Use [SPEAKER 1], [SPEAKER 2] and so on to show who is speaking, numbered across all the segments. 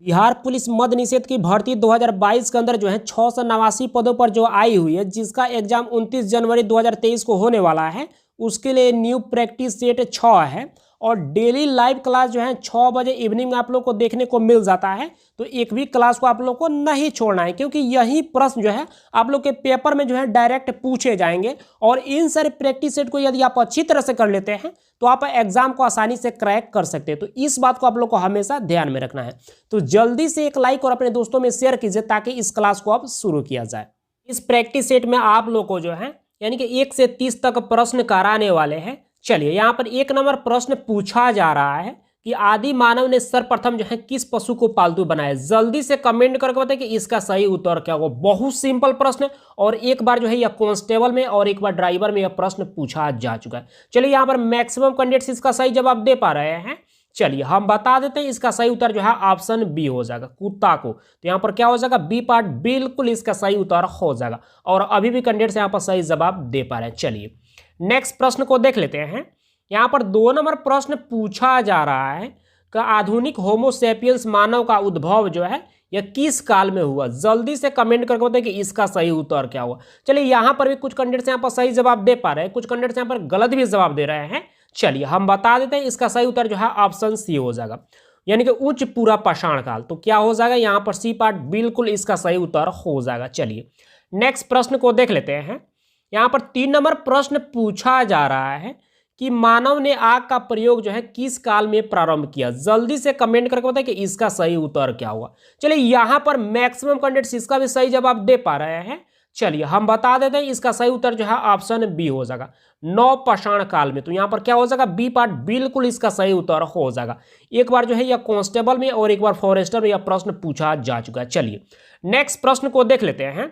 [SPEAKER 1] Bihar police मद्य निषेध की भर्ती 2022 के अंदर जो है 689 पदों पर जो आई हुई है, जिसका एग्जाम 29 जनवरी 2023 को होने वाला है। उसके लिए न्यू प्रैक्टिस सेट 6 है और डेली लाइव क्लास जो है 6 बजे इवनिंग में आप लोग को देखने को मिल जाता है। तो एक भी क्लास को आप लोग को नहीं छोड़ना है, क्योंकि यही प्रश्न जो है आप लोग के पेपर में जो है डायरेक्ट पूछे जाएंगे। और इन सारे प्रैक्टिस सेट को यदि आप अच्छी तरह से कर लेते हैं तो आप एग्जाम को आसानी से क्रैक कर सकते हैं। तो इस बात को आप लोग को हमेशा ध्यान में रखना है। तो जल्दी से एक लाइक और अपने दोस्तों में शेयर कीजिए ताकि इस क्लास को अब शुरू किया जाए। इस प्रैक्टिस सेट में आप लोग को जो है यानी कि 1 से 30 तक प्रश्न कराने वाले हैं। चलिए, यहाँ पर 1 नंबर प्रश्न पूछा जा रहा है कि आदि मानव ने सर्वप्रथम जो है किस पशु को पालतू बनाया। जल्दी से कमेंट करके बताएं कि इसका सही उत्तर क्या होगा। बहुत सिंपल प्रश्न है और एक बार जो है यह कांस्टेबल में और एक बार ड्राइवर में यह प्रश्न पूछा जा चुका है। चलिए, यहाँ पर मैक्सिमम कैंडिडेट्स इसका सही जवाब दे पा रहे हैं। चलिए हम बता देते हैं, इसका सही उत्तर जो है ऑप्शन बी हो जाएगा, कुत्ता को। तो यहाँ पर क्या हो जाएगा, बी पार्ट बिल्कुल इसका सही उत्तर हो जाएगा। और अभी भी कैंडिडेट्स यहाँ पर सही जवाब दे पा रहे हैं। चलिए नेक्स्ट प्रश्न को देख लेते हैं। यहाँ पर 2 नंबर प्रश्न पूछा जा रहा है कि आधुनिक होमोसेपियंस मानव का उद्भव जो है यह किस काल में हुआ। जल्दी से कमेंट करके बताइए कि इसका सही उत्तर क्या हुआ। चलिए, यहाँ पर भी कुछ कैंडिडेट्स यहाँ पर सही जवाब दे पा रहे हैं, कुछ कैंडिडेट्स यहाँ पर गलत भी जवाब दे रहे हैं। चलिए हम बता देते हैं, इसका सही उत्तर जो है ऑप्शन सी हो जाएगा, यानी कि उच्च पूरा पाषाण काल। तो क्या हो जाएगा, यहाँ पर सी पार्ट बिल्कुल इसका सही उत्तर हो जाएगा। चलिए नेक्स्ट प्रश्न को देख लेते हैं। यहाँ पर 3 नंबर प्रश्न पूछा जा रहा है कि मानव ने आग का प्रयोग जो है किस काल में प्रारंभ किया। जल्दी से कमेंट करके बताएं कि इसका सही उत्तर क्या हुआ। चलिए, यहाँ पर मैक्सिमम कैंडिडेट्स इसका भी सही जवाब दे पा रहे हैं। चलिए हम बता देते हैं, इसका सही उत्तर जो है ऑप्शन बी हो जाएगा, नवपाषाण काल में। तो यहाँ पर क्या हो जाएगा, बी पार्ट बिल्कुल इसका सही उत्तर हो जाएगा। एक बार जो है यह कांस्टेबल में और एक बार फॉरेस्टर में यह प्रश्न पूछा जा चुका है। चलिए नेक्स्ट प्रश्न को देख लेते हैं।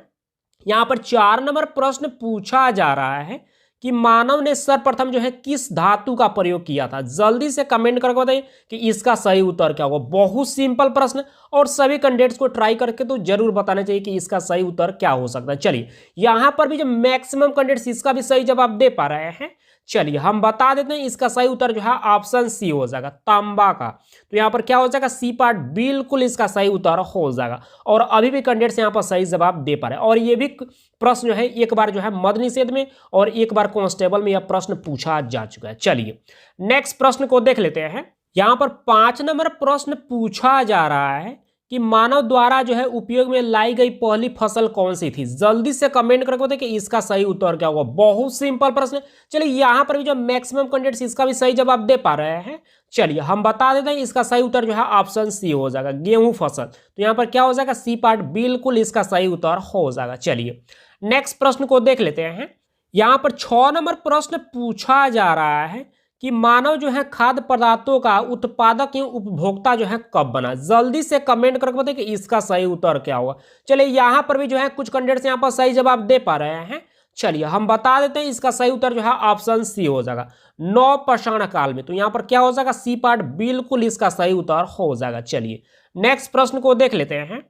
[SPEAKER 1] यहाँ पर 4 नंबर प्रश्न पूछा जा रहा है कि मानव ने सर्वप्रथम जो है किस धातु का प्रयोग किया था। जल्दी से कमेंट करके बताइए कि इसका सही उत्तर क्या होगा। बहुत सिंपल प्रश्न और सभी कैंडिडेट्स को ट्राई करके तो जरूर बताना चाहिए कि इसका सही उत्तर क्या हो सकता है। चलिए, यहां पर भी जो मैक्सिमम कैंडिडेट्स इसका भी सही जवाब दे पा रहे हैं। चलिए हम बता देते हैं, इसका सही उत्तर जो है ऑप्शन सी हो जाएगा, तांबा का। तो यहाँ पर क्या हो जाएगा, सी पार्ट बिल्कुल इसका सही उत्तर हो जाएगा। और अभी भी कैंडिडेट्स यहाँ पर सही जवाब दे पा रहे हैं। और ये भी प्रश्न जो है एक बार जो है मद्य निषेध में और एक बार कांस्टेबल में यह प्रश्न पूछा जा चुका है। चलिए नेक्स्ट प्रश्न को देख लेते हैं। यहाँ पर 5 नंबर प्रश्न पूछा जा रहा है कि मानव द्वारा जो है उपयोग में लाई गई पहली फसल कौन सी थी। जल्दी से कमेंट करके बताइए कि इसका सही उत्तर क्या होगा। बहुत सिंपल प्रश्न। चलिए, यहाँ पर भी जो मैक्सिमम कैंडिडेट्स इसका भी सही जवाब दे पा रहे हैं। चलिए हम बता देते हैं, इसका सही उत्तर जो है ऑप्शन सी हो जाएगा, गेहूं फसल। तो यहाँ पर क्या हो जाएगा, सी पार्ट बिल्कुल इसका सही उत्तर हो जाएगा। चलिए नेक्स्ट प्रश्न को देख लेते हैं। यहाँ पर 6 नंबर प्रश्न पूछा जा रहा है कि मानव जो है खाद्य पदार्थों का उत्पादक एवं उपभोक्ता जो है कब बना। जल्दी से कमेंट करके बताइए कि इसका सही उत्तर क्या होगा। चलिए, यहाँ पर भी जो है कुछ कैंडिडेट्स यहाँ पर सही जवाब दे पा रहे हैं। चलिए हम बता देते हैं, इसका सही उत्तर जो है ऑप्शन सी हो जाएगा, नवपाषाण काल में। तो यहाँ पर क्या हो जाएगा, सी पार्ट बिल्कुल इसका सही उत्तर हो जाएगा। चलिए नेक्स्ट प्रश्न को देख लेते हैं।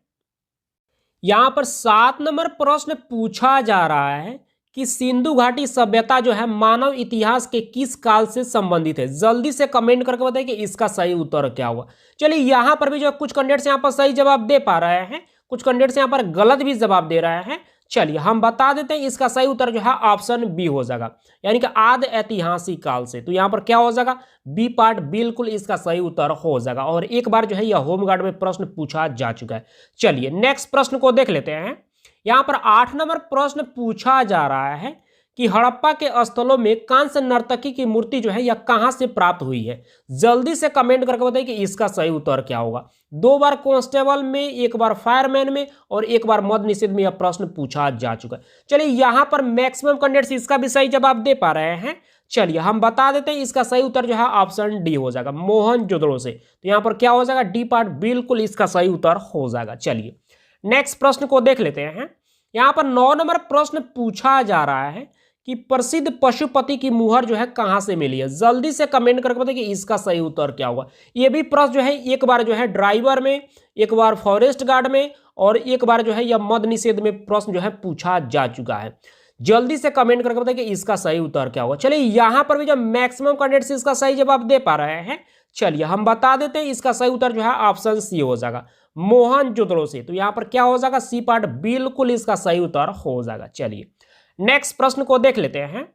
[SPEAKER 1] यहाँ पर 7 नंबर प्रश्न पूछा जा रहा है कि सिंधु घाटी सभ्यता जो है मानव इतिहास के किस काल से संबंधित है। जल्दी से कमेंट करके बताइए कि इसका सही उत्तर क्या हुआ। चलिए, यहाँ पर भी जो कुछ कैंडिडेट्स यहाँ पर सही जवाब दे पा रहे हैं, कुछ कैंडिडेट्स यहाँ पर गलत भी जवाब दे रहे हैं। चलिए हम बता देते हैं, इसका सही उत्तर जो है ऑप्शन बी हो जाएगा, यानी कि आदि ऐतिहासिक काल से। तो यहाँ पर क्या हो जाएगा, बी पार्ट बिल्कुल इसका सही उत्तर हो जाएगा। और एक बार जो है यह होमगार्ड में प्रश्न पूछा जा चुका है। चलिए नेक्स्ट प्रश्न को देख लेते हैं। यहाँ पर 8 नंबर प्रश्न पूछा जा रहा है कि हड़प्पा के स्थलों में कांस्य नर्तकी की मूर्ति जो है यह कहां से प्राप्त हुई है। जल्दी से कमेंट करके बताइए कि इसका सही उत्तर क्या होगा। 2 बार कांस्टेबल में, एक बार फायरमैन में और एक बार मद्य निषेध में यह प्रश्न पूछा जा चुका है। चलिए, यहाँ पर मैक्सिमम कैंडिडेट्स इसका भी सही जवाब दे पा रहे हैं। चलिए हम बता देते हैं, इसका सही उत्तर जो है ऑप्शन डी हो जाएगा, मोहनजोदड़ो से। तो यहाँ पर क्या हो जाएगा, डी पार्ट बिल्कुल इसका सही उत्तर हो जाएगा। चलिए नेक्स्ट प्रश्न को देख लेते हैं। यहाँ पर 9 नंबर प्रश्न पूछा जा रहा है कि प्रसिद्ध पशुपति की मुहर जो है कहां से मिली है। जल्दी से कमेंट करके बताइए कि इसका सही उत्तर क्या होगा। ये भी प्रश्न जो है एक बार जो है ड्राइवर में, एक बार फॉरेस्ट गार्ड में और एक बार जो है यह मद्य निषेध में प्रश्न जो है पूछा जा चुका है। जल्दी से कमेंट करके बताइए कि इसका सही उत्तर क्या होगा। चलिए, यहाँ पर भी जो मैक्सिमम कैंडिडेट्स इसका सही जवाब दे पा रहे हैं। चलिए हम बता देते हैं, इसका सही उत्तर जो है ऑप्शन सी हो जाएगा, मोहनजोदड़ो से। तो यहाँ पर क्या हो जाएगा, सी पार्ट बिल्कुल इसका सही उत्तर हो जाएगा। चलिए नेक्स्ट प्रश्न को देख लेते हैं।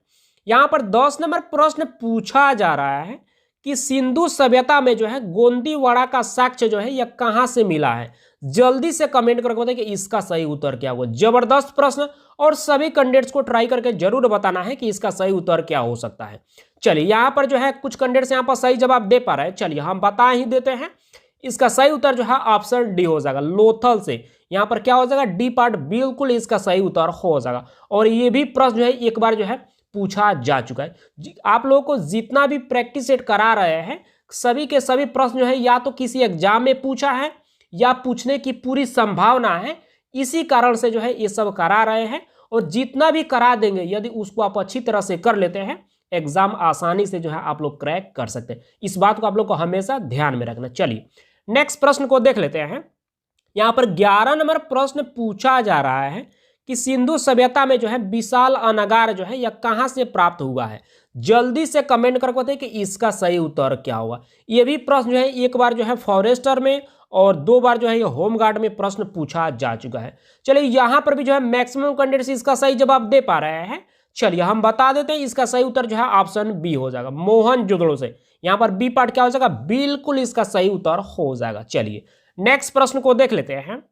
[SPEAKER 1] यहाँ पर 10 नंबर प्रश्न पूछा जा रहा है कि सिंधु सभ्यता में जो है गोंदीवाड़ा का साक्ष्य जो है यह कहाँ से मिला है। जल्दी से कमेंट करके बताइए कि इसका सही उत्तर क्या होगा। जबरदस्त प्रश्न, और सभी कैंडिडेट्स को ट्राई करके जरूर बताना है कि इसका सही उत्तर क्या हो सकता है। चलिए यहाँ पर जो है कुछ कैंडिडेट्स यहाँ पर सही जवाब दे पा रहे हैं, चलिए हम बता ही देते हैं। इसका सही उत्तर जो है ऑप्शन डी हो जाएगा, लोथल से। यहाँ पर क्या हो जाएगा, डी पार्ट बिल्कुल इसका सही उत्तर हो जाएगा। और ये भी प्रश्न जो है एक बार जो है पूछा जा चुका है। आप लोगों को जितना भी प्रैक्टिस सेट करा रहे हैं, सभी के सभी प्रश्न जो है या तो किसी एग्जाम में पूछा है या पूछने की पूरी संभावना है। इसी कारण से जो है ये सब करा रहे हैं, और जितना भी करा देंगे यदि उसको आप अच्छी तरह से कर लेते हैं, एग्जाम आसानी से जो है आप लोग क्रैक कर सकते हैं। इस बात को आप लोग को हमेशा ध्यान में रखना। चलिए नेक्स्ट प्रश्न को देख लेते हैं। यहाँ पर 11 नंबर प्रश्न पूछा जा रहा है कि सिंधु सभ्यता में जो है विशाल अनागार जो है यह कहाँ से प्राप्त हुआ है। जल्दी से कमेंट करके बताइए कि इसका सही उत्तर क्या होगा। ये भी प्रश्न जो है एक बार जो है फॉरेस्टर में और 2 बार जो है ये होमगार्ड में प्रश्न पूछा जा चुका है। चलिए यहाँ पर भी जो है मैक्सिमम कैंडिडेट्स इसका सही जवाब दे पा रहे हैं। चलिए हम बता देते हैं, इसका सही उत्तर जो है ऑप्शन बी हो जाएगा, मोहनजोदड़ो से। यहाँ पर बी पार्ट क्या हो जाएगा, बिल्कुल इसका सही उत्तर हो जाएगा। चलिए नेक्स्ट प्रश्न को देख लेते हैं।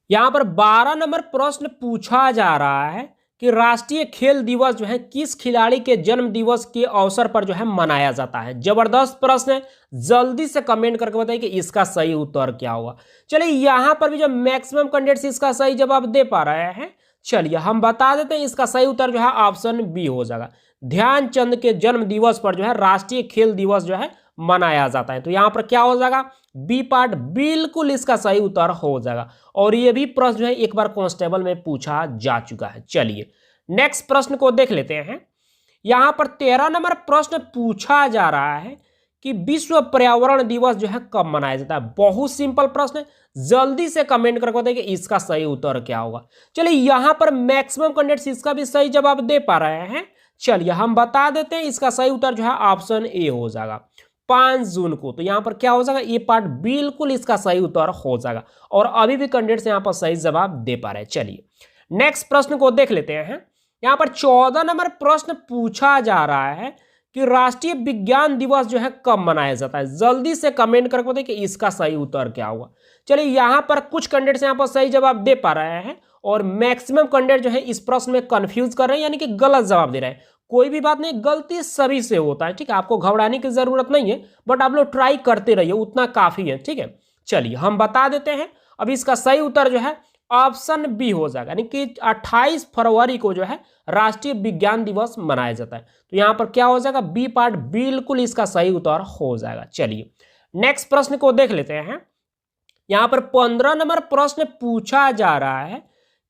[SPEAKER 1] यहाँ पर 12 नंबर प्रश्न पूछा जा रहा है कि राष्ट्रीय खेल दिवस जो है किस खिलाड़ी के जन्म दिवस के अवसर पर जो है मनाया जाता है। जबरदस्त प्रश्न है, जल्दी से कमेंट करके बताइए कि इसका सही उत्तर क्या होगा। चलिए यहाँ पर भी जो मैक्सिमम कैंडिडेट्स इसका सही जवाब दे पा रहे हैं, चलिए हम बता देते हैं। इसका सही उत्तर जो है ऑप्शन बी हो जाएगा, ध्यानचंद के जन्म दिवस पर जो है राष्ट्रीय खेल दिवस जो है मनाया जाता है। तो यहाँ पर क्या हो जाएगा, बी पार्ट बिल्कुल इसका सही उत्तर हो जाएगा। और ये भी प्रश्न जो है एक बार कांस्टेबल में पूछा जा चुका है। चलिए नेक्स्ट प्रश्न को देख लेते हैं। यहाँ पर 13 नंबर प्रश्न पूछा जा रहा है कि विश्व पर्यावरण दिवस जो है कब मनाया जाता है। बहुत सिंपल प्रश्न है, जल्दी से कमेंट करके बताइए कि इसका सही उत्तर क्या होगा। चलिए यहाँ पर मैक्सिमम कैंडिडेट्स इसका भी सही जवाब दे पा रहे हैं। चलिए हम बता देते हैं, इसका सही उत्तर जो है ऑप्शन ए हो जाएगा, 5 जून को। तो यहाँ पर क्या हो जाएगा, ये पार्ट बिल्कुल इसका सही उत्तर हो जाएगा। और अभी भी कैंडिडेट्स यहाँ पर सही जवाब दे पा रहे हैं। चलिए नेक्स्ट प्रश्न को देख लेते हैं। यहाँ पर 14 नंबर प्रश्न पूछा जा रहा है कि राष्ट्रीय विज्ञान दिवस जो है कब मनाया जाता है। जल्दी से कमेंट करके बताइए कि इसका सही उत्तर क्या होगा। चलिए यहाँ पर कुछ कैंडिडेट्स यहाँ पर सही जवाब दे पा रहे हैं, और मैक्सिमम कैंडिडेट जो है इस प्रश्न में कंफ्यूज कर रहे हैं, यानी कि गलत जवाब दे रहे हैं। कोई भी बात नहीं, गलती सभी से होता है, ठीक है। आपको घबराने की जरूरत नहीं है, बट आप लोग ट्राई करते रहिए, उतना काफी है, ठीक है। चलिए हम बता देते हैं। अब इसका सही उत्तर जो है ऑप्शन बी हो जाएगा, यानी कि 28 फरवरी को जो है राष्ट्रीय विज्ञान दिवस मनाया जाता है। तो यहाँ पर क्या हो जाएगा, बी पार्ट बिल्कुल इसका सही उत्तर हो जाएगा। चलिए नेक्स्ट प्रश्न को देख लेते हैं। यहाँ पर 15 नंबर प्रश्न पूछा जा रहा है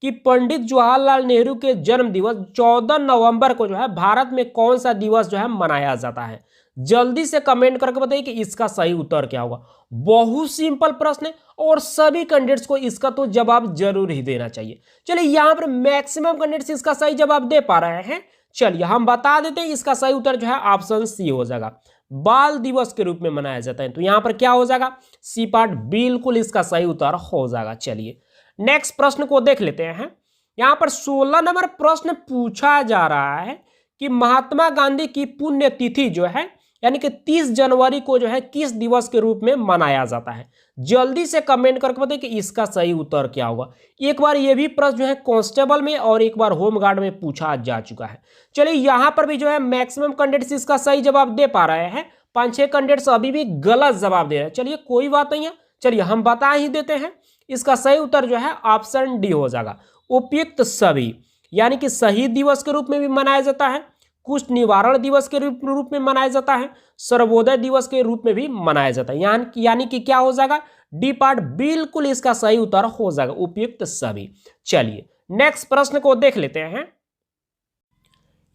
[SPEAKER 1] कि पंडित जवाहरलाल नेहरू के जन्म दिवस 14 नवंबर को जो है भारत में कौन सा दिवस जो है मनाया जाता है। जल्दी से कमेंट करके बताइए कि इसका सही उत्तर क्या होगा। बहुत सिंपल प्रश्न है, और सभी कैंडिडेट्स को इसका तो जवाब जरूर ही देना चाहिए। चलिए यहाँ पर मैक्सिमम कैंडिडेट्स इसका सही जवाब दे पा रहे हैं। चलिए हम बता देते हैं, इसका सही उत्तर जो है ऑप्शन सी हो जाएगा, बाल दिवस के रूप में मनाया जाता है। तो यहाँ पर क्या हो जाएगा, सी पार्ट बिल्कुल इसका सही उत्तर हो जाएगा। चलिए नेक्स्ट प्रश्न को देख लेते हैं। यहाँ पर 16 नंबर प्रश्न पूछा जा रहा है कि महात्मा गांधी की पुण्यतिथि जो है, यानी कि 30 जनवरी को जो है किस दिवस के रूप में मनाया जाता है। जल्दी से कमेंट करके बताइए कि इसका सही उत्तर क्या होगा। एक बार ये भी प्रश्न जो है कांस्टेबल में और एक बार होमगार्ड में पूछा जा चुका है। चलिए यहाँ पर भी जो है मैक्सिमम कैंडिडेट्स इसका सही जवाब दे पा रहे हैं, 5-6 कैंडिडेट्स अभी भी गलत जवाब दे रहे हैं। चलिए कोई बात नहीं है, चलिए हम बता ही देते हैं। इसका सही उत्तर जो है ऑप्शन डी हो जाएगा, उपयुक्त सभी, यानी कि शहीद दिवस के रूप में भी मनाया जाता है, कुष्ठ निवारण दिवस के रूप में मनाया जाता है, सर्वोदय दिवस के रूप में भी मनाया जाता है। यानी कि क्या हो जाएगा, डी पार्ट बिल्कुल इसका सही उत्तर हो जाएगा, उपयुक्त सभी। चलिए नेक्स्ट प्रश्न को देख लेते हैं।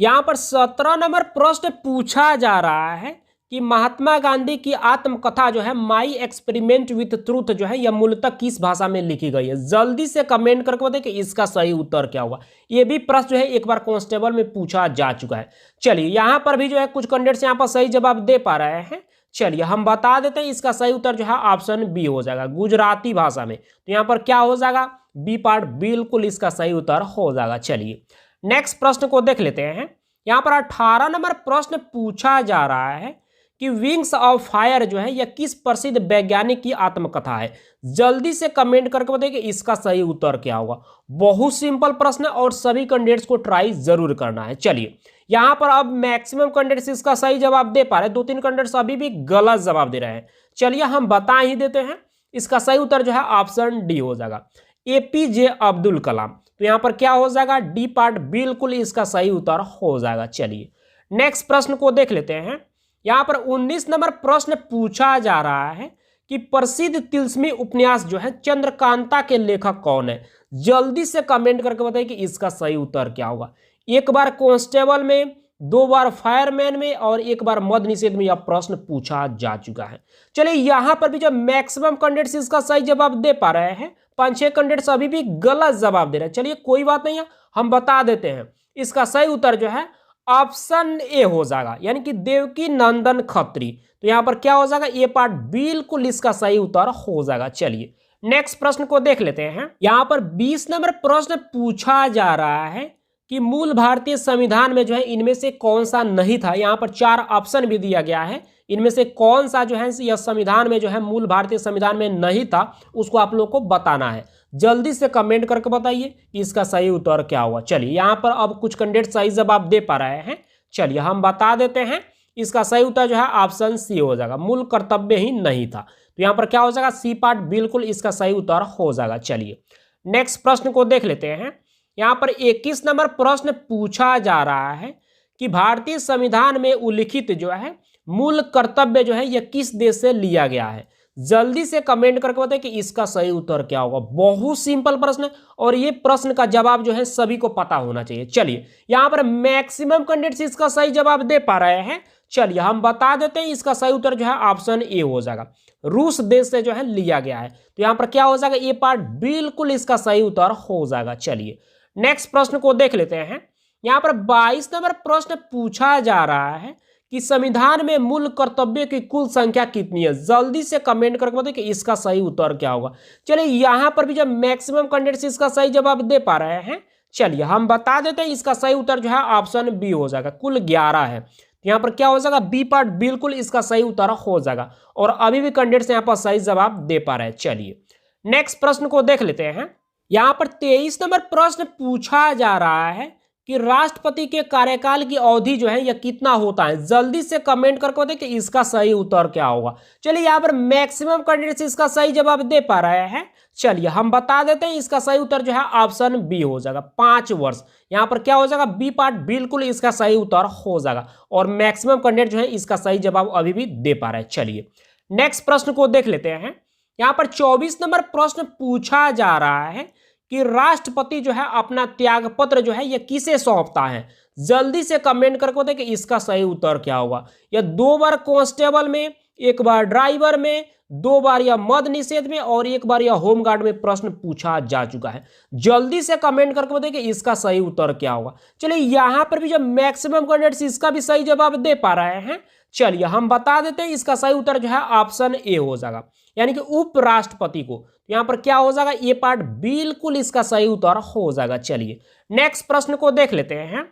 [SPEAKER 1] यहां पर 17 नंबर प्रश्न पूछा जा रहा है कि महात्मा गांधी की आत्मकथा जो है माई एक्सपेरिमेंट विथ ट्रूथ जो है यह मूलतः किस भाषा में लिखी गई है। जल्दी से कमेंट करके बताइए कि इसका सही उत्तर क्या होगा। ये भी प्रश्न जो है एक बार कांस्टेबल में पूछा जा चुका है। चलिए यहाँ पर भी जो है कुछ कैंडिडेट्स यहाँ पर सही जवाब दे पा रहे हैं। चलिए हम बता देते हैं, इसका सही उत्तर जो है ऑप्शन बी हो जाएगा, गुजराती भाषा में। तो यहाँ पर क्या हो जाएगा, बी पार्ट बिल्कुल इसका सही उत्तर हो जाएगा। चलिए नेक्स्ट प्रश्न को देख लेते हैं। यहाँ पर 18 नंबर प्रश्न पूछा जा रहा है कि विंग्स ऑफ फायर जो है यह किस प्रसिद्ध वैज्ञानिक की आत्मकथा है। जल्दी से कमेंट करके बताइए कि इसका सही उत्तर क्या होगा। बहुत सिंपल प्रश्न है और सभी कैंडिडेट्स को ट्राई जरूर करना है। चलिए यहाँ पर अब मैक्सिमम कैंडिडेट्स इसका सही जवाब दे पा रहे हैं, 2-3 कैंडिडेट्स अभी भी गलत जवाब दे रहे हैं। चलिए हम बता ही देते हैं, इसका सही उत्तर जो है ऑप्शन डी हो जाएगा, एपीजे अब्दुल कलाम। तो यहाँ पर क्या हो जाएगा, डी पार्ट बिल्कुल इसका सही उत्तर हो जाएगा। चलिए नेक्स्ट प्रश्न को देख लेते हैं। यहाँ पर 19 नंबर प्रश्न पूछा जा रहा है कि प्रसिद्ध तिलस्मी उपन्यास जो है चंद्रकांता के लेखक कौन है। जल्दी से कमेंट करके बताइए कि इसका सही उत्तर क्या होगा। एक बार कांस्टेबल में, 2 बार फायरमैन में और 1 बार मद्य निषेध में यह प्रश्न पूछा जा चुका है। चलिए यहाँ पर भी जो मैक्सिमम कैंडिडेट्स इसका सही जवाब दे पा रहे हैं, 5-6 कैंडिडेट्स अभी भी गलत जवाब दे रहे हैं। चलिए कोई बात नहीं है, हम बता देते हैं, इसका सही उत्तर जो है ऑप्शन ए हो जाएगा, यानी कि देवकी नंदन खत्री। तो यहां पर क्या हो जाएगा, ए पार्ट बिल्कुल इसका सही उत्तर हो जाएगा। चलिए नेक्स्ट प्रश्न को देख लेते हैं। यहां पर 20 नंबर प्रश्न पूछा जा रहा है कि मूल भारतीय संविधान में जो है इनमें से कौन सा नहीं था। यहां पर 4 ऑप्शन भी दिया गया है, इनमें से कौन सा जो है यह संविधान में जो है मूल भारतीय संविधान में नहीं था, उसको आप लोग को बताना है। जल्दी से कमेंट करके बताइए कि इसका सही उत्तर क्या हुआ। चलिए यहाँ पर अब कुछ कैंडिडेट सही जवाब दे पा रहे हैं। चलिए हम बता देते हैं, इसका सही उत्तर जो है ऑप्शन सी हो जाएगा, मूल कर्तव्य ही नहीं था। तो यहाँ पर क्या हो जाएगा, सी पार्ट बिल्कुल इसका सही उत्तर हो जाएगा। चलिए नेक्स्ट प्रश्न को देख लेते हैं। यहाँ पर 21 नंबर प्रश्न पूछा जा रहा है कि भारतीय संविधान में उल्लिखित जो है मूल कर्तव्य जो है यह किस देश से लिया गया है। जल्दी से कमेंट करके बताएं कि इसका सही उत्तर क्या होगा। बहुत सिंपल प्रश्न है और ये प्रश्न का जवाब जो है सभी को पता होना चाहिए। चलिए यहाँ पर मैक्सिमम कैंडिडेट्स इसका सही जवाब दे पा रहे हैं। चलिए हम बता देते हैं, इसका सही उत्तर जो है ऑप्शन ए हो जाएगा, रूस देश से जो है लिया गया है। तो यहाँ पर क्या हो जाएगा, ए पार्ट बिल्कुल इसका सही उत्तर हो जाएगा। चलिए नेक्स्ट प्रश्न को देख लेते हैं। यहाँ पर 22 नंबर प्रश्न पूछा जा रहा है कि संविधान में मूल कर्तव्य की कुल संख्या कितनी है। जल्दी से कमेंट करके बताइए कि इसका सही उत्तर क्या होगा। चलिए यहाँ पर भी जब मैक्सिमम कैंडिडेट्स इसका सही जवाब दे पा रहे हैं, चलिए हम बता देते हैं, इसका सही उत्तर जो है ऑप्शन बी हो जाएगा, कुल 11 है। यहाँ पर क्या हो जाएगा, बी पार्ट बिल्कुल इसका सही उत्तर हो जाएगा और अभी भी कैंडिडेट्स यहाँ पर सही जवाब दे पा रहे हैं। चलिए नेक्स्ट प्रश्न को देख लेते हैं। यहाँ पर 23 नंबर प्रश्न पूछा जा रहा है कि राष्ट्रपति के कार्यकाल की अवधि जो है यह कितना होता है। जल्दी से कमेंट करके बताइए कि इसका सही उत्तर क्या होगा। चलिए यहाँ पर मैक्सिमम कैंडिडेट्स इसका सही जवाब दे पा रहे हैं। चलिए हम बता देते हैं, इसका सही उत्तर जो है ऑप्शन बी हो जाएगा, 5 वर्ष। यहाँ पर क्या हो जाएगा, बी पार्ट बिल्कुल इसका सही उत्तर हो जाएगा और मैक्सिमम कैंडिडेट जो है इसका सही जवाब अभी भी दे पा रहे हैं। चलिए नेक्स्ट प्रश्न को देख लेते हैं। यहाँ पर 24 नंबर प्रश्न पूछा जा रहा है कि राष्ट्रपति जो है अपना त्यागपत्र जो है यह किसे सौंपता है। जल्दी से कमेंट करके बताइए कि इसका सही उत्तर क्या होगा। यह 2 बार कांस्टेबल में, 1 बार ड्राइवर में, 2 बार यह मद्य निषेध में और 1 बार यह होमगार्ड में प्रश्न पूछा जा चुका है। जल्दी से कमेंट करके बताइए कि इसका सही उत्तर क्या होगा। चलिए यहाँ पर भी जब मैक्सिमम कैंडिडेट्स इसका भी सही जवाब दे पा रहे हैं, चलिए हम बता देते हैं, इसका सही उत्तर जो है ऑप्शन ए हो जाएगा, यानी कि उपराष्ट्रपति को। यहाँ पर क्या हो जाएगा, ये पार्ट बिल्कुल इसका सही उत्तर हो जाएगा। चलिए नेक्स्ट प्रश्न को देख लेते हैं।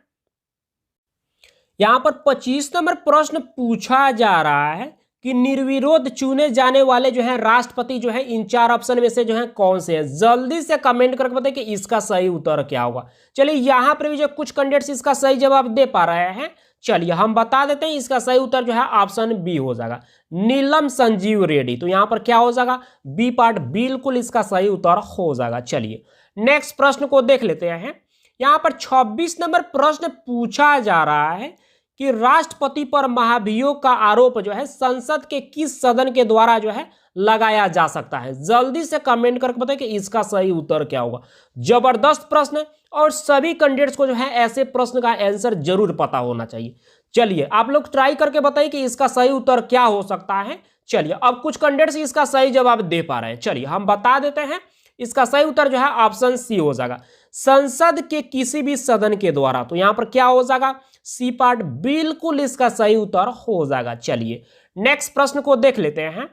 [SPEAKER 1] यहाँ पर 25 नंबर प्रश्न पूछा जा रहा है कि निर्विरोध चुने जाने वाले जो है राष्ट्रपति जो है इन 4 ऑप्शन में से जो है कौन से हैं। जल्दी से कमेंट करके बताइए कि इसका सही उत्तर क्या होगा। चलिए यहाँ पर भी जो कुछ कैंडिडेट्स इसका सही जवाब दे पा रहे हैं, चलिए हम बता देते हैं, इसका सही उत्तर जो है ऑप्शन बी हो जाएगा, नीलम संजीव रेड्डी। तो यहाँ पर क्या हो जाएगा, बी पार्ट बिल्कुल इसका सही उत्तर हो जाएगा। चलिए नेक्स्ट प्रश्न को देख लेते हैं। यहाँ पर 26 नंबर प्रश्न पूछा जा रहा है कि राष्ट्रपति पर महाभियोग का आरोप जो है संसद के किस सदन के द्वारा जो है लगाया जा सकता है। जल्दी से कमेंट करके बताइए कि इसका सही उत्तर क्या होगा। जबरदस्त प्रश्न और सभी कैंडिडेट्स को जो है ऐसे प्रश्न का आंसर जरूर पता होना चाहिए। चलिए आप लोग ट्राई करके बताइए कि इसका सही उत्तर क्या हो सकता है। चलिए अब कुछ कैंडिडेट्स इसका सही जवाब दे पा रहे हैं, चलिए हम बता देते हैं, इसका सही उत्तर जो है ऑप्शन सी हो जाएगा, संसद के किसी भी सदन के द्वारा। तो यहां पर क्या हो जाएगा, सी पार्ट बिल्कुल इसका सही उत्तर हो जाएगा। चलिए नेक्स्ट प्रश्न को देख लेते हैं।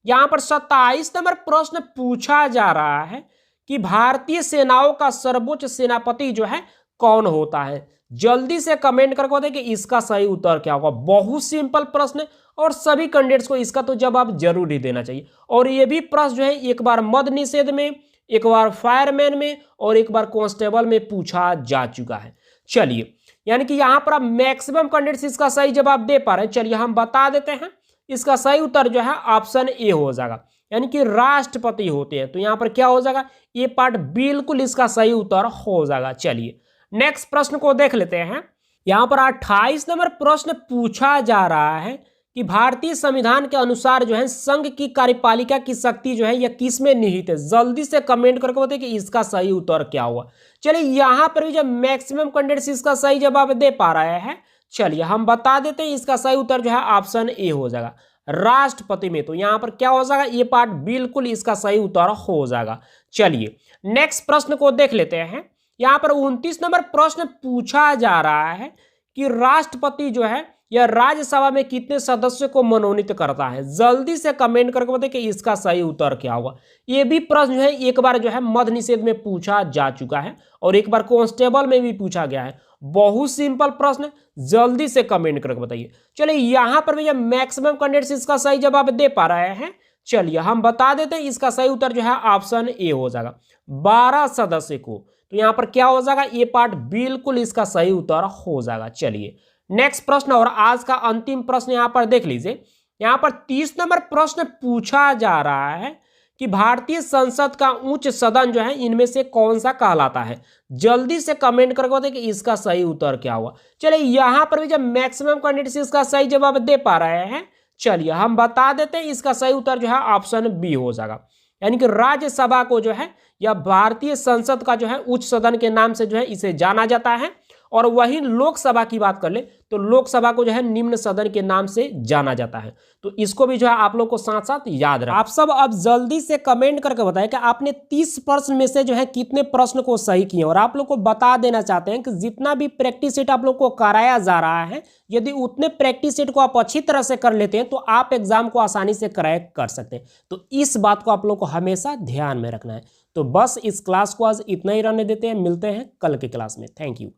[SPEAKER 1] यहां पर 27 नंबर प्रश्न पूछा जा रहा है कि भारतीय सेनाओं का सर्वोच्च सेनापति जो है कौन होता है। जल्दी से कमेंट करके बताइए कि इसका सही उत्तर क्या होगा। बहुत सिंपल प्रश्न है और सभी कैंडिडेट्स को इसका तो जवाब जरूर ही देना चाहिए। और ये भी प्रश्न जो है एक बार मद्य निषेध में, एक बार फायरमैन में और एक बार कांस्टेबल में पूछा जा चुका है। चलिए, यानी कि यहां पर आप मैक्सिमम कैंडिडेट्स इसका सही जवाब दे पा रहे हैं। चलिए हम बता देते हैं, इसका सही उत्तर जो है ऑप्शन ए हो जाएगा, यानी कि राष्ट्रपति होते हैं। तो यहां पर क्या हो जाएगा, ये पार्ट बिल्कुल इसका सही उत्तर हो जाएगा। चलिए नेक्स्ट प्रश्न को देख लेते हैं। यहां पर 28 नंबर प्रश्न पूछा जा रहा है कि भारतीय संविधान के अनुसार जो है संघ की कार्यपालिका की शक्ति जो है यह किस में निहित है। जल्दी से कमेंट करके बताइए कि इसका सही उत्तर क्या हुआ। चलिए यहां पर भी जब मैक्सिमम कैंडिडेट्स इसका सही जवाब दे पा रहे हैं, चलिए हम बता देते हैं इसका सही उत्तर जो है ऑप्शन ए हो जाएगा, राष्ट्रपति में। तो यहां पर क्या हो जाएगा, ये पार्ट बिल्कुल इसका सही उत्तर हो जाएगा। चलिए नेक्स्ट प्रश्न को देख लेते हैं। यहां पर 29 नंबर प्रश्न पूछा जा रहा है कि राष्ट्रपति जो है यह राज्यसभा में कितने सदस्यों को मनोनीत करता है। जल्दी से कमेंट करके बताइए कि इसका सही उत्तर क्या होगा। यह भी प्रश्न जो है एक बार जो है मद्य निषेध में पूछा जा चुका है और एक बार कांस्टेबल में भी पूछा गया है। बहुत सिंपल प्रश्न, जल्दी से कमेंट करके बताइए। चलिए यहां पर भी मैक्सिमम कैंडिडेट्स इसका सही जवाब दे पा रहे हैं। चलिए हम बता देते हैं, इसका सही उत्तर जो है ऑप्शन ए हो जाएगा, 12 सदस्य को। तो यहां पर क्या हो जाएगा, ये पार्ट बिल्कुल इसका सही उत्तर हो जाएगा। चलिए नेक्स्ट प्रश्न और आज का अंतिम प्रश्न यहां पर देख लीजिए। यहां पर 30 नंबर प्रश्न पूछा जा रहा है कि भारतीय संसद का उच्च सदन जो है इनमें से कौन सा कहलाता है। जल्दी से कमेंट करके बताइए कि इसका सही उत्तर क्या हुआ। चलिए यहां पर भी जब मैक्सिमम कैंडिडेट्स इसका सही जवाब दे पा रहे हैं, चलिए हम बता देते हैं, इसका सही उत्तर जो है ऑप्शन बी हो जाएगा, यानी कि राज्यसभा को जो है या भारतीय संसद का जो है उच्च सदन के नाम से जो है इसे जाना जाता है। और वहीं लोकसभा की बात कर ले तो लोकसभा को जो है निम्न सदन के नाम से जाना जाता है। तो इसको भी जो है आप लोग को साथ साथ याद रखना। आप सब अब जल्दी से कमेंट करके बताएं कि आपने 30 प्रश्न में से जो है कितने प्रश्न को सही किए। और आप लोग को बता देना चाहते हैं कि जितना भी प्रैक्टिस सेट आप लोग को कराया जा रहा है, यदि उतने प्रैक्टिस सेट को आप अच्छी तरह से कर लेते हैं तो आप एग्जाम को आसानी से क्रैक कर सकते हैं। तो इस बात को आप लोग को हमेशा ध्यान में रखना है। तो बस इस क्लास को आज इतना ही रहने देते हैं, मिलते हैं कल की क्लास में। Thank you.